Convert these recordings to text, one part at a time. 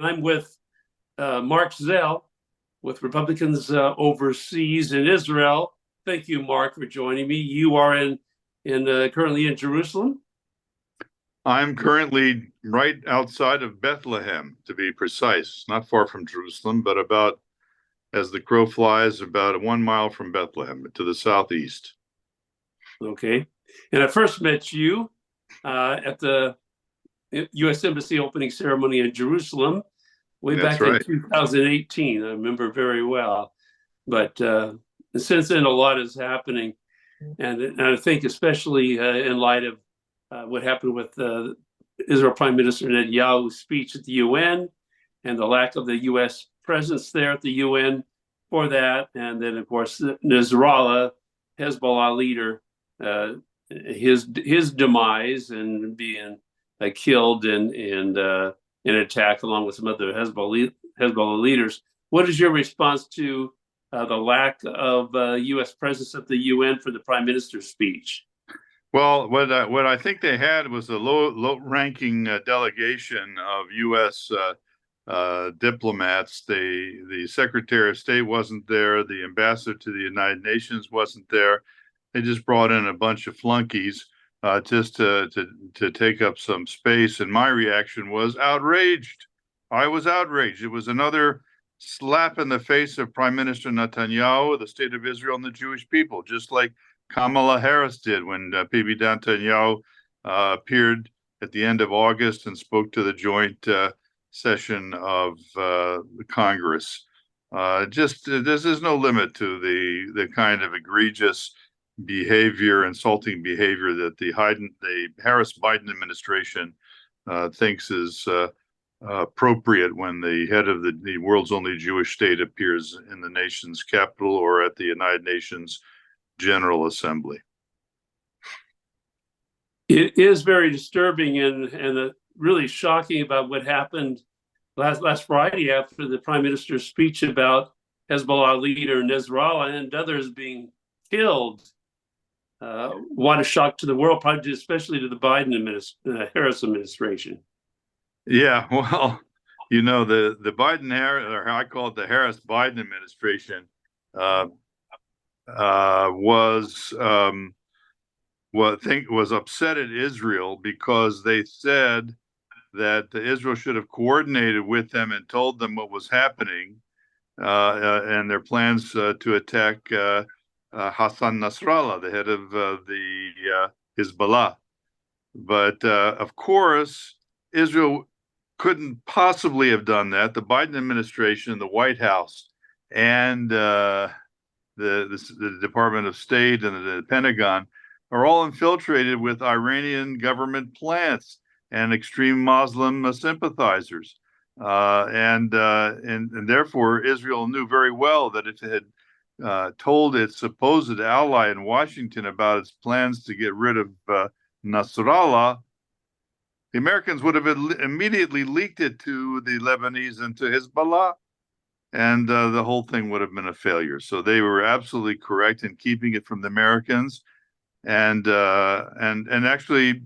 I'm with Marc Zell with Republicans overseas in Israel. Thank you, Marc, for joining me. You are currently in Jerusalem. I'm currently right outside of Bethlehem, to be precise, not far from Jerusalem, but about, as the crow flies, about 1 mile from Bethlehem to the southeast. Okay. And I first met you at the U.S. Embassy opening ceremony in Jerusalem way back in 2018. I remember very well. But since then, a lot is happening. And I think especially in light of what happened with Israel Prime Minister Netanyahu's speech at the UN and the lack of the U.S. presence there at the UN for that. And then, of course, Newsrael, Hezbollah leader, his demise and being killed in an attack along with some other Hezbollah leaders. What is your response to the lack of U.S. presence at the UN for the Prime Minister's speech? Well, what I think they had was a low-ranking delegation of U.S. Diplomats. The Secretary of State wasn't there. The ambassador to the United Nations wasn't there. They just brought in a bunch of flunkies just to take up some space. And my reaction was outraged. I was outraged. It was another slap in the face of Prime Minister Netanyahu, the state of Israel, and the Jewish people, just like Kamala Harris did when Bibi Netanyahu appeared at the end of August and spoke to the joint session of the Congress. There's no limit to the kind of egregious behavior, insulting behavior that the Harris-Biden administration thinks is appropriate when the head of the world's only Jewish state appears in the nation's capital or at the United Nations General Assembly. It is very disturbing and really shocking about what happened last Friday after the Prime Minister's speech about Hezbollah leader Newsrael and others being killed. What a shock to the world, probably especially to the Harris administration. Yeah, well, the Biden-Harris, or I call it the Harris-Biden administration, was upset at Israel because they said that Israel should have coordinated with them and told them what was happening and their plans to attack Hassan Nasrallah, the head of the Hezbollah. But of course, Israel couldn't possibly have done that. The Biden administration, the White House, and the Department of State and the Pentagon are all infiltrated with Iranian government plants and extreme Muslim sympathizers. And therefore, Israel knew very well that if it had told its supposed ally in Washington about its plans to get rid of Nasrallah, the Americans would have immediately leaked it to the Lebanese and to Hezbollah, and the whole thing would have been a failure. So they were absolutely correct in keeping it from the Americans, and actually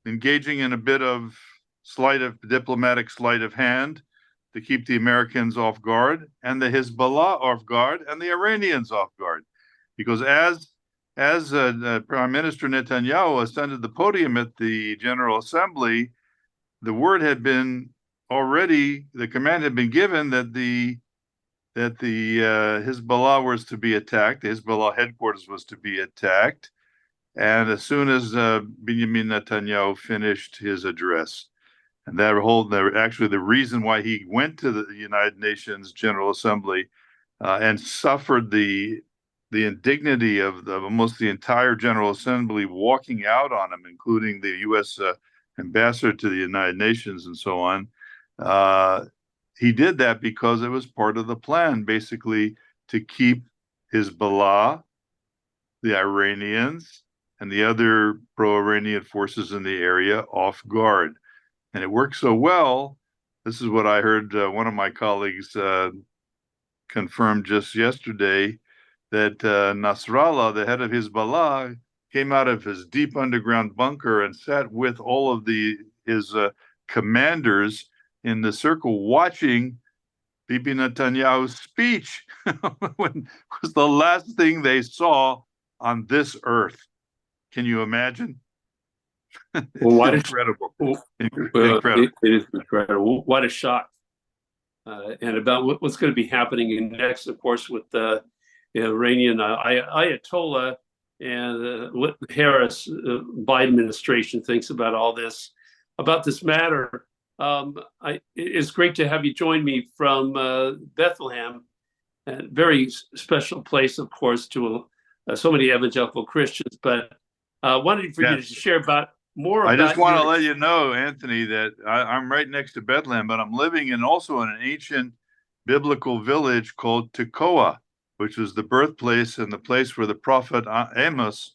engaging in a bit of diplomatic sleight of hand to keep the Americans off guard and the Hezbollah off guard and the Iranians off guard, because as Prime Minister Netanyahu ascended the podium at the General Assembly, the word had been already, the command had been given that the Hezbollah was to be attacked, the Hezbollah headquarters was to be attacked, and as soon as Benjamin Netanyahu finished his address, and actually the reason why he went to the United Nations General Assembly and suffered the indignity of almost the entire General Assembly walking out on him, including the U.S. ambassador to the United Nations and so on. He did that because it was part of the plan, basically, to keep Hezbollah, the Iranians, and the other pro-Iranian forces in the area off guard. And it worked so well. This is what I heard one of my colleagues confirm just yesterday, that Nasrallah, the head of Hezbollah, came out of his deep underground bunker and sat with all of his commanders in the circle watching Bibi Netanyahu's speech when it was the last thing they saw on this earth. Can you imagine? Well, incredible. Incredible. It is incredible. What a shock. And about what's going to be happening next, of course, with the Iranian Ayatollah and what Harris Biden administration thinks about all this, about this matter. It's great to have you join me from Bethlehem, a very special place, of course, to so many evangelical Christians. But wanted for you to share more about. I just want to let you know, Anthony, that I'm right next to Bethlehem, but I'm living also in an ancient biblical village called Tekoa, which was the birthplace and the place where the prophet Amos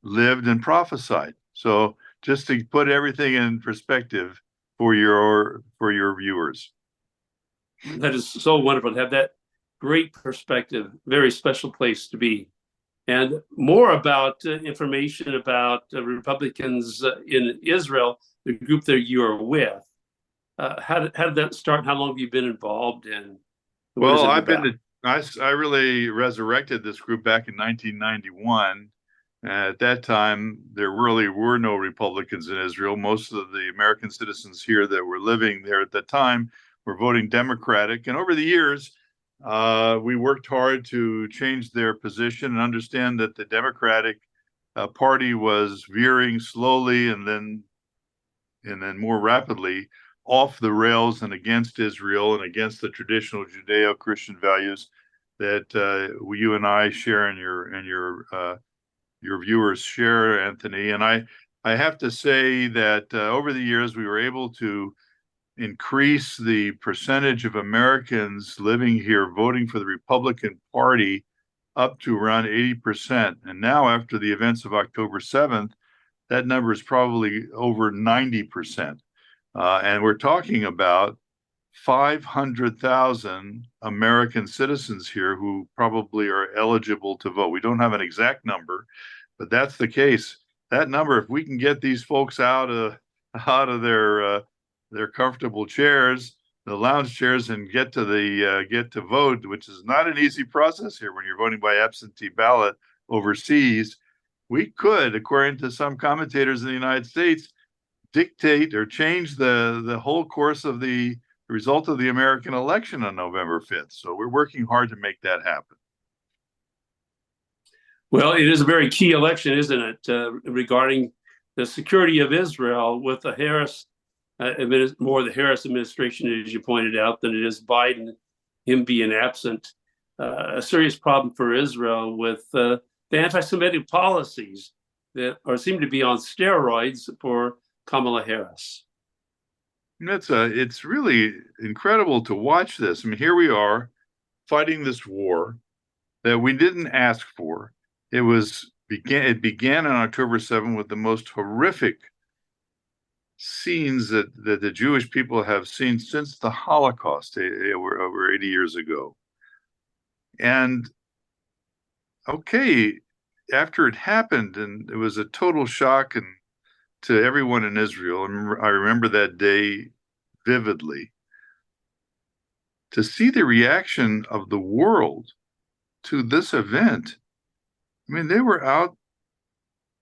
lived and prophesied. So just to put everything in perspective for your viewers. That is so wonderful to have that great perspective. Very special place to be. And more about information about Republicans in Israel, the group that you are with. How did that start? How long have you been involved in? Well, I really resurrected this group back in 1991. At that time, there really were no Republicans in Israel. Most of the American citizens here that were living there at the time were voting Democratic. And over the years, we worked hard to change their position and understand that the Democratic Party was veering slowly and then more rapidly off the rails and against Israel and against the traditional Judeo-Christian values that you and I share and your viewers share, Anthony. And I have to say that over the years we were able to increase the percentage of Americans living here voting for the Republican Party up to around 80%. And now, after the events of October 7th, that number is probably over 90%. And we're talking about 500,000 American citizens here who probably are eligible to vote. We don't have an exact number, but that's the case. That number, if we can get these folks out of their comfortable chairs, the lounge chairs, and get to vote, which is not an easy process here when you're voting by absentee ballot overseas, we could, according to some commentators in the United States, dictate or change the whole course of the result of the American election on November 5th. So we're working hard to make that happen. Well, it is a very key election, isn't it, regarding the security of Israel with the Harris, more the Harris administration, as you pointed out, than it is Biden, him being absent. A serious problem for Israel with the anti-Semitic policies that seem to be on steroids for Kamala Harris. It's really incredible to watch this. I mean, here we are fighting this war that we didn't ask for. It began on October 7th with the most horrific scenes that the Jewish people have seen since the Holocaust over 80 years ago. And okay, after it happened, and it was a total shock to everyone in Israel. I remember that day vividly. To see the reaction of the world to this event, I mean, they were out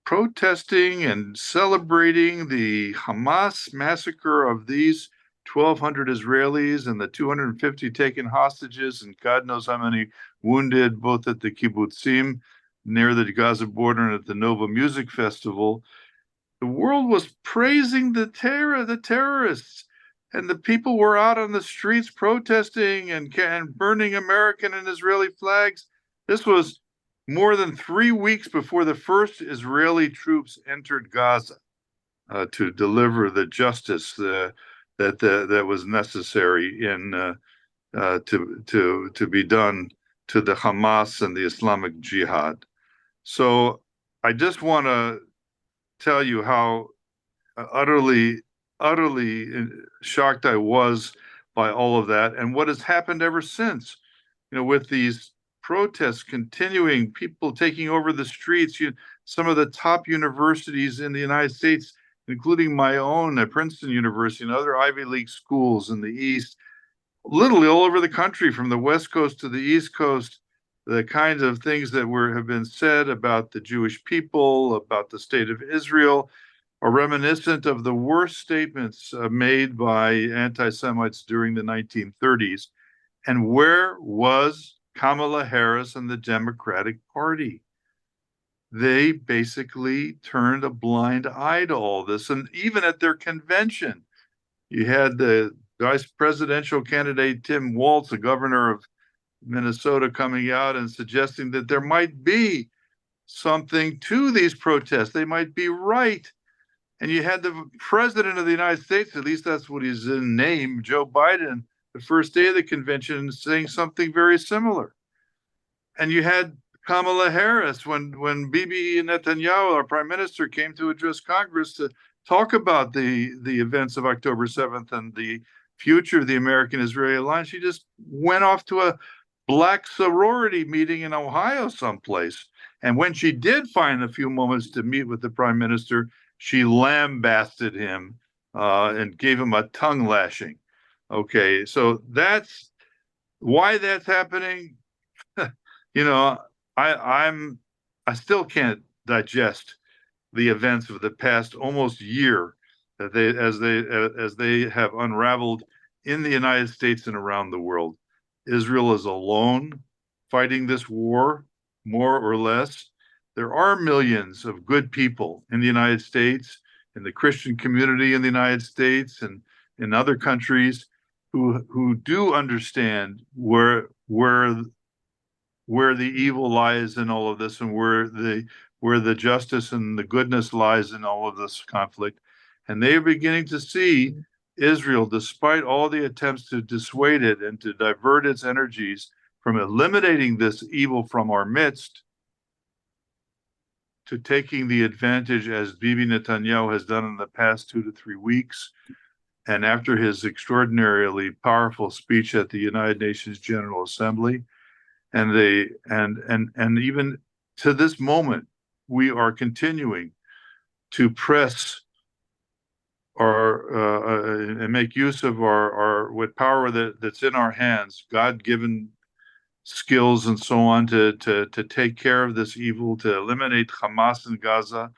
protesting and celebrating the Hamas massacre of these 1,200 Israelis and the 250 taken hostages and God knows how many wounded, both at the kibbutzim near the Gaza border and at the Nova Music Festival. The world was praising the terrorists, and the people were out on the streets protesting and burning American and Israeli flags. This was more than 3 weeks before the first Israeli troops entered Gaza to deliver the justice that was necessary to be done to the Hamas and the Islamic Jihad. So I just want to tell you how utterly shocked I was by all of that and what has happened ever since. You know, with these protests continuing, people taking over the streets. Some of the top universities in the United States including my own at Princeton University and other Ivy League schools in the East, literally all over the country, from the West Coast to the East Coast, the kinds of things that have been said about the Jewish people, about the state of Israel, are reminiscent of the worst statements made by anti-Semites during the 1930s. And where was Kamala Harris and the Democratic Party? They basically turned a blind eye to all this. And even at their convention, you had the vice presidential candidate, Tim Walz, the governor of Minnesota, coming out and suggesting that there might be something to these protests. They might be right. And you had the president of the United States, at least that's what he's in name, Joe Biden, the first day of the convention, saying something very similar. And you had Kamala Harris when Bibi Netanyahu, our prime minister, came to address Congress to talk about the events of October 7th and the future of the American-Israeli alliance. She just went off to a black sorority meeting in Ohio someplace. And when she did find a few moments to meet with the prime minister, she lambasted him and gave him a tongue lashing. Okay, so that's why that's happening. You know, I still can't digest the events of the past almost year that as they have unraveled in the United States and around the world. Israel is alone fighting this war, more or less. There are millions of good people in the United States, in the Christian community in the United States, and in other countries who do understand where the evil lies in all of this, and where the justice and the goodness lies in all of this conflict. And they are beginning to see Israel, despite all the attempts to dissuade it and to divert its energies from eliminating this evil from our midst, to taking the advantage, as Bibi Netanyahu has done in the past 2 to 3 weeks, and after his extraordinarily powerful speech at the United Nations General Assembly. And even to this moment, we are continuing to press and make use of our with power that's in our hands, God-given skills and so on, to take care of this evil, to eliminate Hamas in Gaza,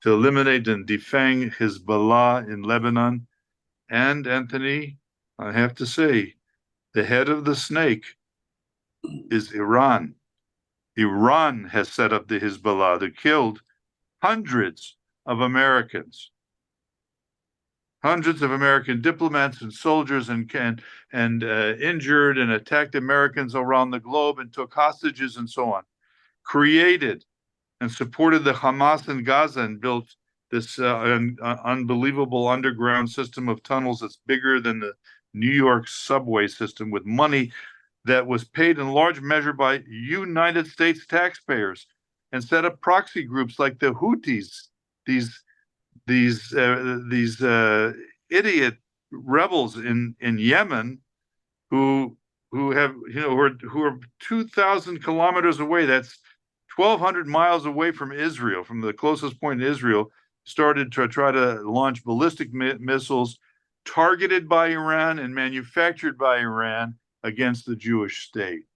to eliminate and defang Hezbollah in Lebanon. And Anthony, I have to say, the head of the snake is Iran. Iran has set up the Hezbollah that killed hundreds of Americans, hundreds of American diplomats and soldiers, and injured and attacked Americans around the globe and took hostages and so on. Created and supported the Hamas in Gaza and built this unbelievable underground system of tunnels that's bigger than the New York subway system, with money that was paid in large measure by United States taxpayers, and set up proxy groups like the Houthis, these idiot rebels in Yemen who are 2,000 kilometers away. That's 1,200 miles away from Israel, from the closest point in Israel. Started to try to launch ballistic missiles targeted by Iran and manufactured by Iran against the Jewish state.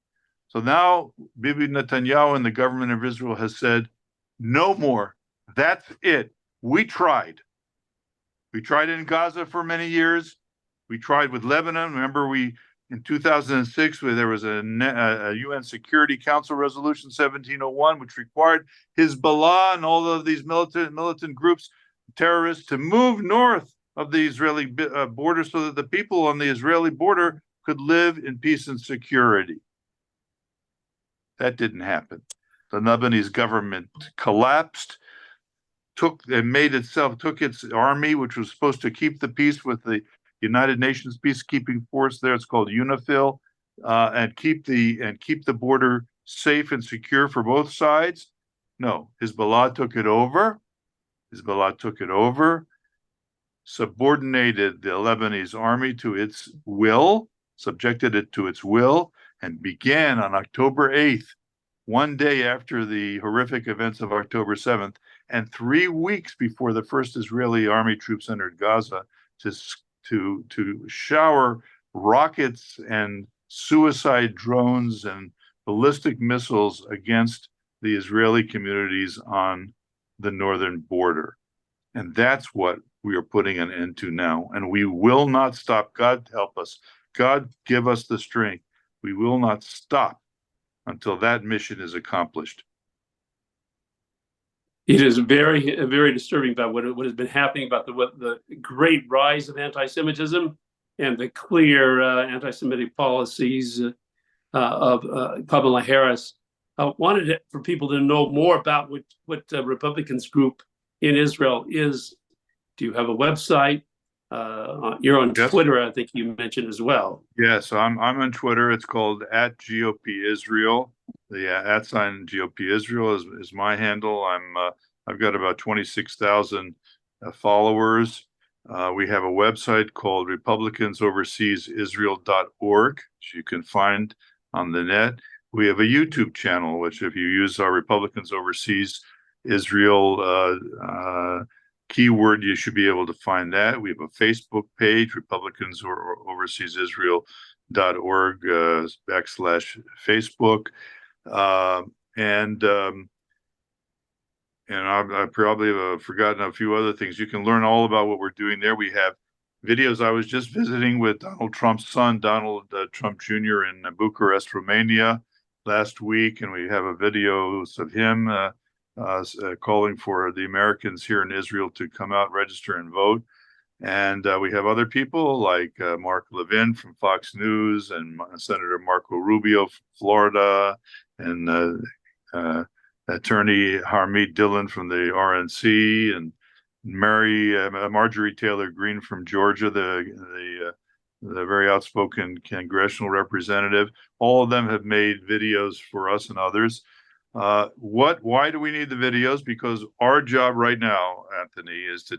So now Bibi Netanyahu and the government of Israel has said, no more. That's it. We tried. We tried in Gaza for many years. We tried with Lebanon. Remember, in 2006, where there was a UN Security Council Resolution 1701, which required Hezbollah and all of these militant groups, terrorists, to move north of the Israeli border so that the people on the Israeli border could live in peace and security. That didn't happen. The Lebanese government collapsed, took its army, which was supposed to keep the peace with the United Nations peacekeeping force there. It's called UNIFIL, and keep the border safe and secure for both sides. No, Hezbollah took it over. Subordinated the Lebanese army to its will, subjected it to its will, and began on October 8th, one day after the horrific events of October 7th, and 3 weeks before the first Israeli army troops entered Gaza to shower rockets and suicide drones and ballistic missiles against the Israeli communities on the northern border. And that's what we are putting an end to now. And we will not stop. God help us. God give us the strength. We will not stop until that mission is accomplished. It is very, very disturbing about what has been happening about the great rise of anti-Semitism and the clear anti-Semitic policies of Kamala Harris. I wanted for people to know more about what Republicans group in Israel is. Do you have a website? You're on Twitter, I think you mentioned as well. Yes, I'm on Twitter. It's called @GOPIsrael. The @ GOP Israel is my handle. I've got about 26,000 followers. We have a website called republicansoverseasisrael.org, which you can find on the net. We have a YouTube channel, which if you use our Republicans Overseas Israel keyword, you should be able to find that. We have a Facebook page, Republicans Overseas Israel.org /Facebook. And I probably have forgotten a few other things. You can learn all about what we're doing there. We have videos. I was just visiting with Donald Trump's son, Donald Trump Jr. in Bucharest, Romania last week, and we have a video of him calling for the Americans here in Israel to come out, register, and vote. And we have other people like Mark Levin from Fox News and Senator Marco Rubio from Florida and Attorney Harmeet Dillon from the RNC and Marjorie Taylor Greene from Georgia, the very outspoken congressional representative. All of them have made videos for us and others. Why do we need the videos? Because our job right now, Anthony, is to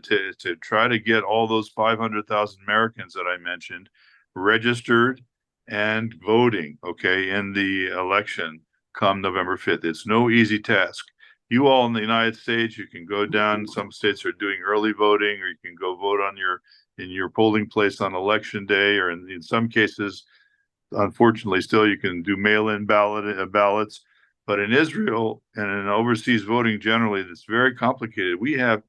try to get all those 500,000 Americans that I mentioned registered and voting, in the election come November 5th. It's no easy task. You all in the United States, you can go down. Some states are doing early voting, or you can go vote in your polling place on election day, or in some cases, unfortunately, still you can do mail-in ballots. But in Israel and in overseas voting generally, it's very complicated. We have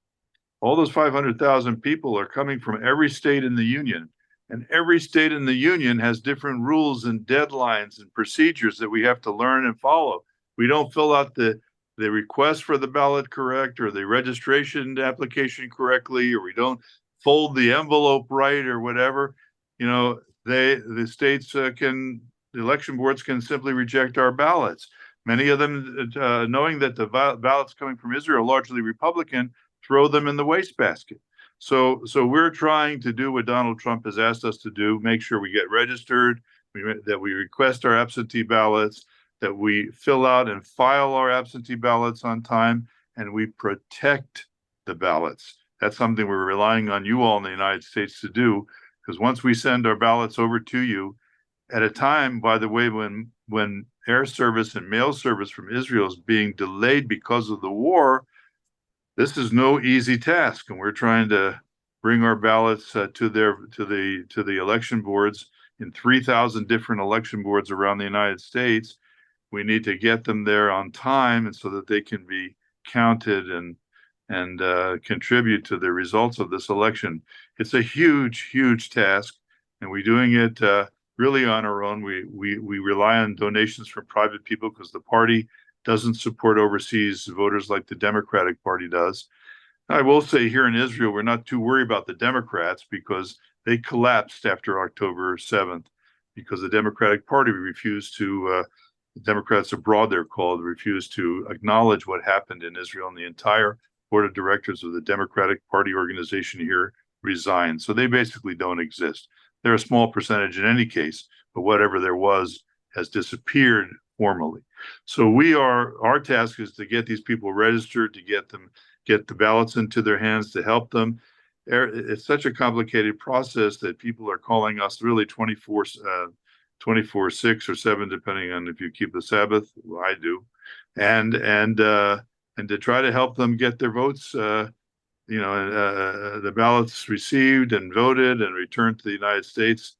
all those 500,000 people are coming from every state in the union. And every state in the union has different rules and deadlines and procedures that we have to learn and follow. We don't fill out the request for the ballot correct, or the registration application correctly, or we don't fold the envelope right, or whatever. The states the election boards can simply reject our ballots. Many of them, knowing that the ballots coming from Israel are largely Republican, throw them in the wastebasket. So we're trying to do what Donald Trump has asked us to do, make sure we get registered, that we request our absentee ballots, that we fill out and file our absentee ballots on time, and we protect the ballots. That's something we're relying on you all in the United States to do, because once we send our ballots over to you, at a time, by the way, when air service and mail service from Israel is being delayed because of the war, this is no easy task, and we're trying to bring our ballots to the election boards in 3,000 different election boards around the United States. We need to get them there on time, and so that they can be counted and contribute to the results of this election. It's a huge, huge task, and we're doing it really on our own. We rely on donations from private people because the party doesn't support overseas voters like the Democratic Party does. I will say here in Israel, we're not too worried about the Democrats because they collapsed after October 7th because the Democratic Party refused to, the Democrats abroad they're called, refused to acknowledge what happened in Israel, and the entire board of directors of the Democratic Party organization here resigned. So they basically don't exist. They're a small percentage in any case, but whatever there was has disappeared formally. So our task is to get these people registered, to get the ballots into their hands, to help them. It's such a complicated process that people are calling us really 24/6 or 7, depending on if you keep the Sabbath. Well, I do, and and to try to help them get their votes, the ballots received and voted and returned to the United States.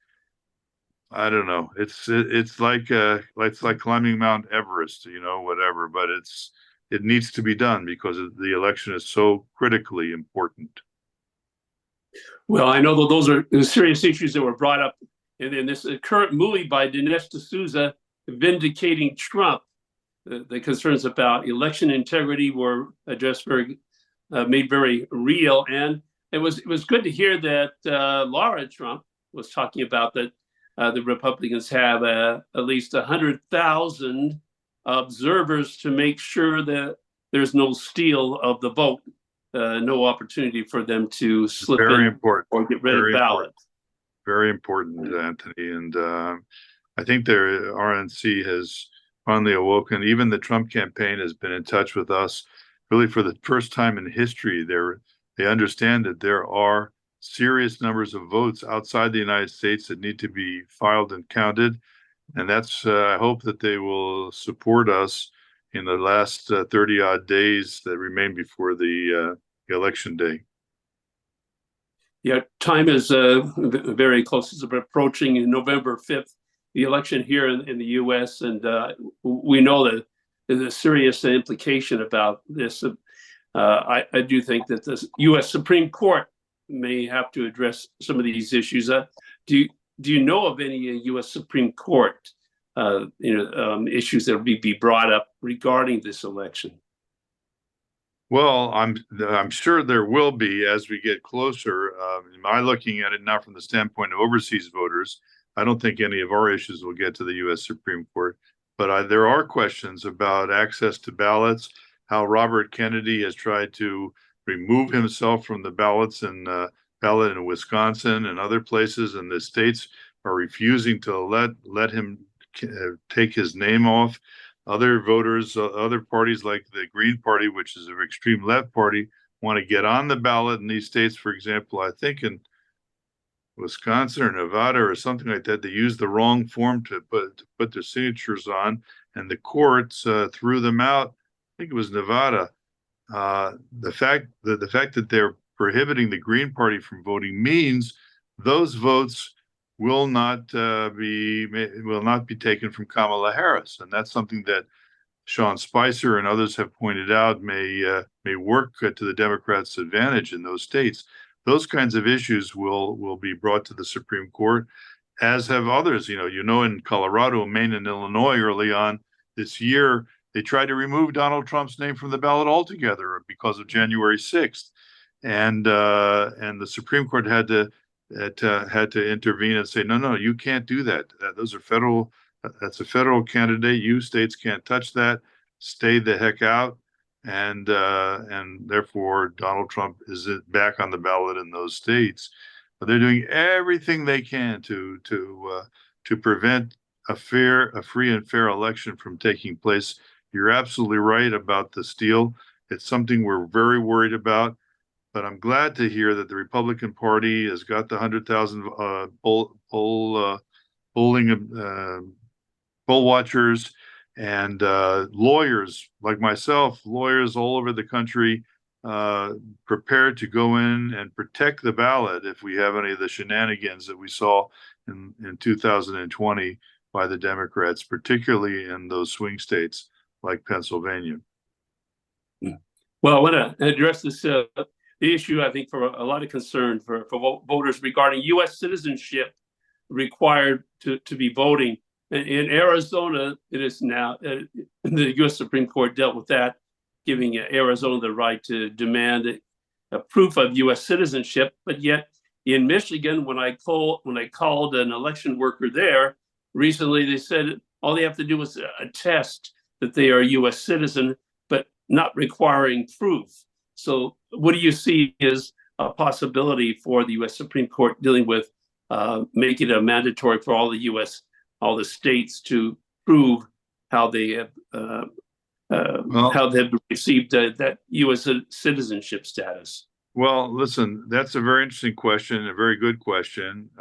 I don't know. It's like climbing Mount Everest, whatever. But it needs to be done because the election is so critically important. Well, I know that those are serious issues that were brought up in this current movie by Dinesh D'Souza, Vindicating Trump. The concerns about election integrity were addressed made very real, and it was good to hear that Laura Trump was talking about that the Republicans have at least 100,000 observers to make sure that there's no steal of the vote, no opportunity for them to slip in or get rid of ballots. Very important, Anthony, and I think the RNC has finally awoken. Even the Trump campaign has been in touch with us. Really, for the first time in history, they understand that there are serious numbers of votes outside the United States that need to be filed and counted, and that's I hope that they will support us in the last 30-odd days that remain before the election day. Yeah, time is very close. It's approaching November 5th, the election here in the U.S., and we know that there's a serious implication about this. I do think that the U.S. Supreme Court may have to address some of these issues. Do you know of any U.S. Supreme Court issues that will be brought up regarding this election? Well, I'm sure there will be as we get closer. I'm looking at it now from the standpoint of overseas voters. I don't think any of our issues will get to the U.S. Supreme Court, but there are questions about access to ballots, how Robert Kennedy has tried to remove himself from the ballot in Wisconsin and other places, and the states are refusing to let him take his name off. Other voters, other parties like the Green Party, which is an extreme left party, want to get on the ballot in these states. For example, I think in Wisconsin or Nevada or something like that, they used the wrong form to put their signatures on, and the courts threw them out. I think it was Nevada. The fact that they're prohibiting the Green Party from voting means those votes will not be taken from Kamala Harris, and that's something that Sean Spicer and others have pointed out may work to the Democrats' advantage in those states. Those kinds of issues will be brought to the Supreme Court, as have others. In Colorado, Maine, and Illinois early on this year, they tried to remove Donald Trump's name from the ballot altogether because of January 6th, and the Supreme Court had to intervene and say, no, you can't do that. That's a federal candidate. You states can't touch that. Stay the heck out. And therefore Donald Trump is back on the ballot in those states. But they're doing everything they can to prevent a free and fair election from taking place. You're absolutely right about the steal. It's something we're very worried about. But I'm glad to hear that the Republican Party has got the 100,000 poll watchers and lawyers like myself, lawyers all over the country, prepared to go in and protect the ballot if we have any of the shenanigans that we saw in 2020 by the Democrats, particularly in those swing states like Pennsylvania. Well, I want to address this the issue, I think, for a lot of concern for voters regarding U.S. citizenship required to be voting. In Arizona, it is now, the U.S. Supreme Court dealt with that, giving Arizona the right to demand a proof of U.S. citizenship. But yet in Michigan, when I called an election worker there recently, they said all they have to do is attest that they are a U.S. citizen, but not requiring proof. So what do you see as a possibility for the U.S. Supreme Court dealing with making it mandatory for all the states to prove how they have how they've received that U.S. citizenship status? Well, listen, that's a very interesting question, a very good question.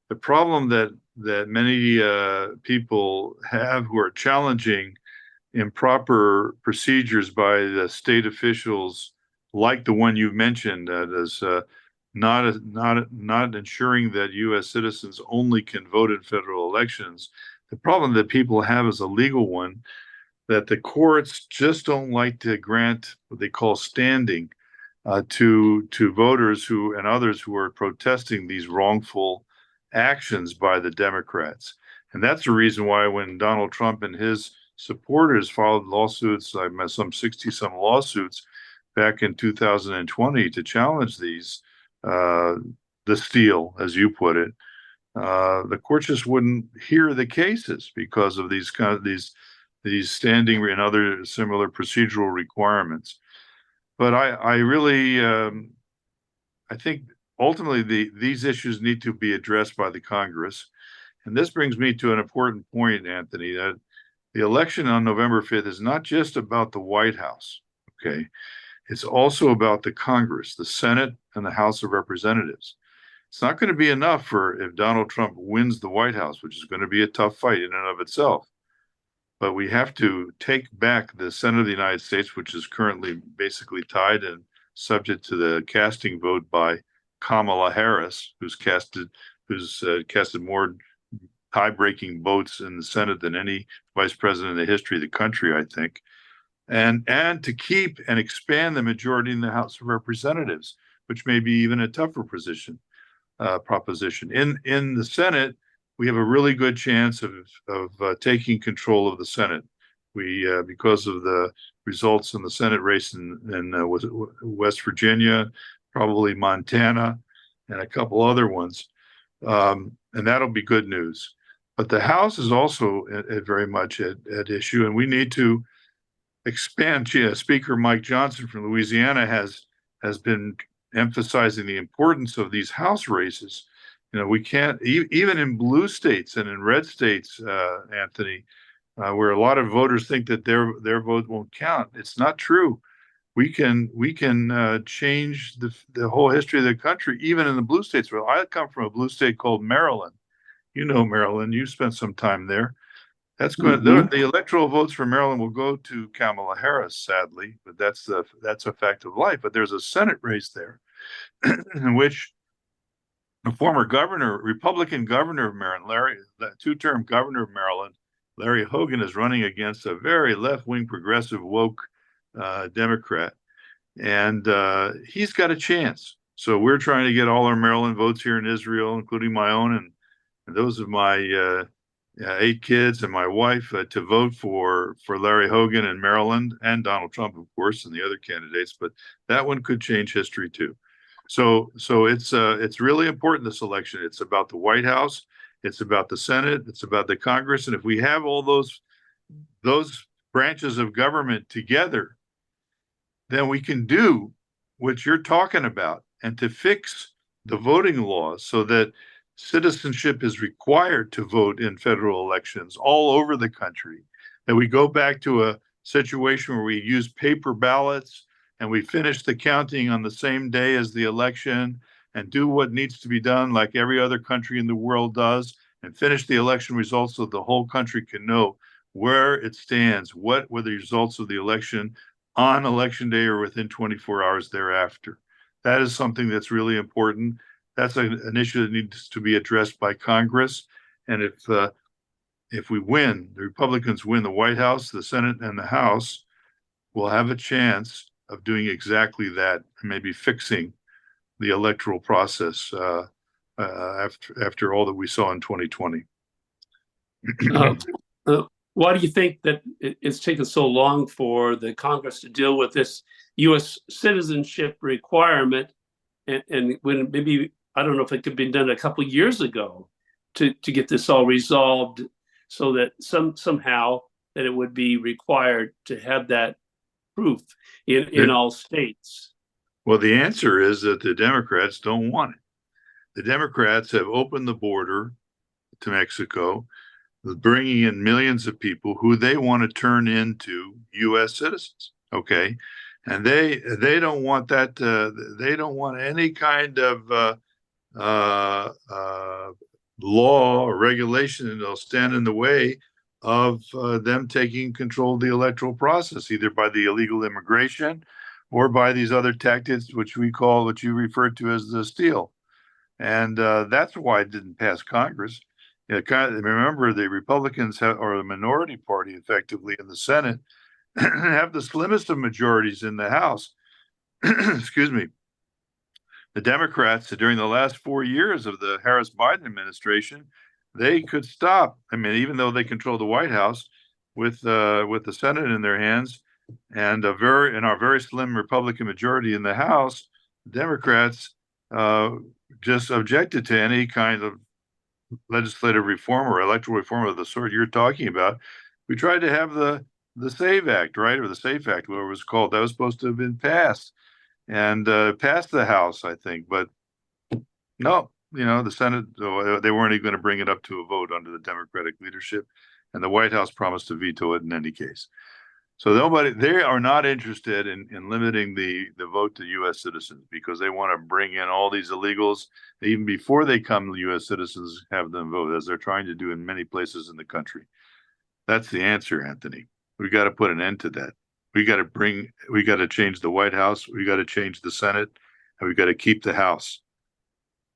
The problem that many people have who are challenging improper procedures by the state officials, like the one you mentioned, that is not ensuring that U.S. citizens only can vote in federal elections. The problem that people have is a legal one, that the courts just don't like to grant what they call standing to voters who and others who are protesting these wrongful actions by the Democrats. And that's the reason why when Donald Trump and his supporters filed lawsuits, some 60-some lawsuits back in 2020 to challenge these, the steal, as you put it, the court just wouldn't hear the cases because of these standing and other similar procedural requirements. But I really, I think ultimately these issues need to be addressed by the Congress. And this brings me to an important point, Anthony, that the election on November 5th is not just about the White House, okay? It's also about the Congress, the Senate, and the House of Representatives. It's not going to be enough if Donald Trump wins the White House, which is going to be a tough fight in and of itself. But we have to take back the Senate of the United States, which is currently basically tied and subject to the casting vote by Kamala Harris, who's casted more tie-breaking votes in the Senate than any vice president in the history of the country, I think. And to keep and expand the majority in the House of Representatives, which may be even a tougher proposition. In the Senate, we have a really good chance of taking control of the Senate. Because of the results in the Senate race in West Virginia, probably Montana, and a couple other ones, and that'll be good news. But the House is also very much at issue, and we need to expand. Speaker Mike Johnson from Louisiana has been emphasizing the importance of these House races. We can't, even in blue states and in red states, Anthony, where a lot of voters think that their vote won't count. It's not true. We can change the whole history of the country, even in the blue states. Well, I come from a blue state called Maryland. You know Maryland. You spent some time there. That's good. Mm-hmm. The electoral votes for Maryland will go to Kamala Harris, sadly, but that's a fact of life. But there's a Senate race there, in which a former Republican governor of Maryland, two-term governor of Maryland, Larry Hogan, is running against a very left-wing, progressive, woke Democrat, and he's got a chance. So we're trying to get all our Maryland votes here in Israel, including my own and those of my 8 kids and my wife, to vote for Larry Hogan in Maryland, and Donald Trump, of course, and the other candidates. But that one could change history too. So it's really important, this election. It's about the White House, it's about the Senate, it's about the Congress, and if we have all those branches of government together, then we can do what you're talking about, and to fix the voting laws so that citizenship is required to vote in federal elections all over the country, that we go back to a situation where we use paper ballots and we finish the counting on the same day as the election, and do what needs to be done like every other country in the world does, and finish the election results so the whole country can know where it stands, what were the results of the election on election day or within 24 hours thereafter. That is something that's really important. That's an issue that needs to be addressed by Congress. And if we win, the Republicans win the White House, the Senate, and the House, we'll have a chance of doing exactly that, and maybe fixing the electoral process after all that we saw in 2020. Why do you think that it's taken so long for the Congress to deal with this U.S. citizenship requirement, and when maybe, I don't know if it could be done a couple of years ago to get this all resolved, so that somehow that it would be required to have that proof in all states? Well, the answer is that the Democrats don't want it. The Democrats have opened the border to Mexico, bringing in millions of people who they want to turn into U.S. citizens. Okay, and they don't want that. They don't want any kind of law or regulation that'll stand in the way of them taking control of the electoral process, either by the illegal immigration or by these other tactics, which you referred to as the steal. And that's why it didn't pass Congress. Remember, the Republicans are the minority party effectively in the Senate, have the slimmest of majorities in the House. Excuse me. The Democrats, during the last 4 years of the Harris-Biden administration, they could stop. I mean, even though they control the White House with the Senate in their hands and our very slim Republican majority in the House, Democrats just objected to any kind of legislative reform or electoral reform of the sort you're talking about. We tried to have the SAVE Act, right, or the SAFE Act, whatever it was called. That was supposed to have been passed and passed the House, I think, but no. The Senate, they weren't even going to bring it up to a vote under the Democratic leadership, and the White House promised to veto it in any case. So they are not interested in limiting the vote to U.S. citizens because they want to bring in all these illegals. Even before they come, U.S. citizens have them vote, as they're trying to do in many places in the country. That's the answer, Anthony. We got to put an end to that. We got to change the White House. We got to change the Senate, and we got to keep the House.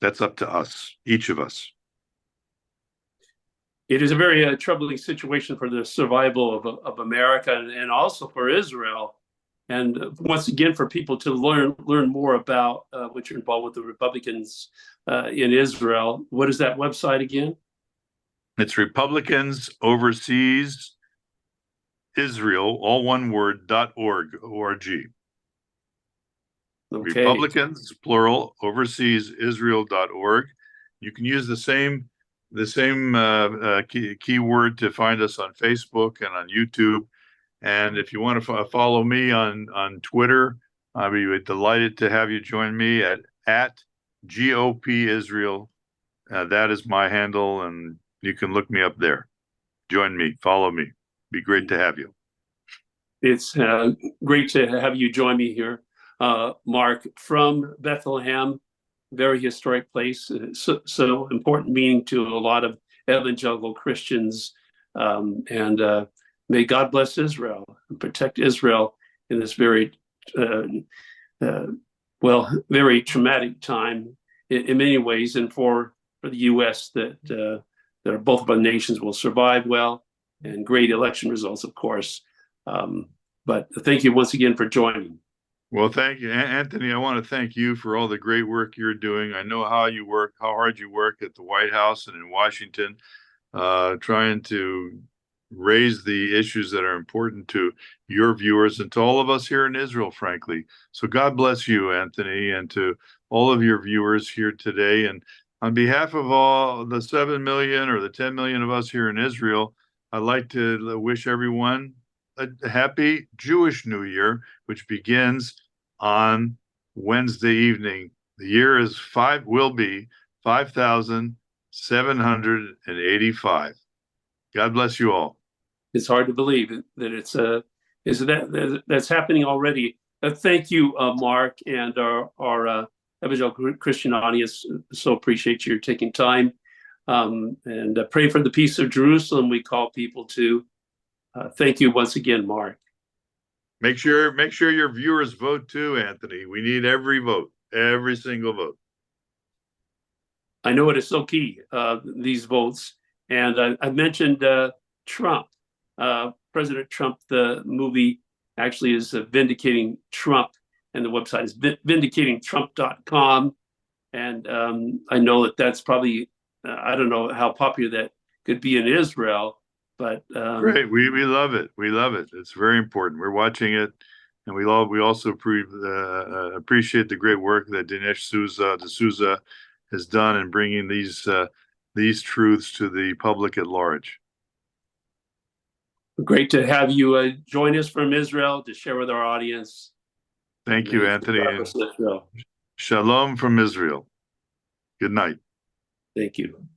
That's up to us, each of us. It is a very troubling situation for the survival of America and also for Israel. And once again, for people to learn more about what you're involved with the Republicans in Israel. What is that website again? It's Republicans Overseas Israel, all one word, .org, O-R-G. Okay. Republicans, plural, overseas Israel.org. You can use the same keyword to find us on Facebook and on YouTube. And if you want to follow me on Twitter, I'd be delighted to have you join me at GOP Israel. That is my handle, and you can look me up there. Join me, follow me. Be great to have you. It's great to have you join me here. Marc, from Bethlehem, very historic place, so important meaning to a lot of evangelical Christians. And may God bless Israel and protect Israel in this very, very traumatic time in many ways, and for the U.S. that both of our nations will survive well, and great election results, of course. But thank you once again for joining. Well, thank you, Anthony. I want to thank you for all the great work you're doing. I know how hard you work at the White House and in Washington, trying to raise the issues that are important to your viewers and to all of us here in Israel, frankly. So God bless you, Anthony, and to all of your viewers here today. And on behalf of all the 7 million or the 10 million of us here in Israel, I'd like to wish everyone a happy Jewish New Year, which begins on Wednesday evening. The year will be 5,785. God bless you all. It's hard to believe that that's happening already. Thank you, Marc, and our evangelical Christian audience. So appreciate you taking time, and pray for the peace of Jerusalem. We call people to. Thank you once again, Marc. Make sure your viewers vote too, Anthony. We need every vote, every single vote. I know it is so key, these votes. And I mentioned Trump. President Trump, the movie actually is Vindicating Trump, and the website is vindicatingtrump.com. And I know that's probably, I don't know how popular that could be in Israel. But great, we love it. We love it. It's very important. We're watching it, and we also appreciate the great work that Dinesh D'Souza has done in bringing these truths to the public at large. Great to have you join us from Israel to share with our audience. Thank you, Anthony. Shalom from Israel. Good night. Thank you.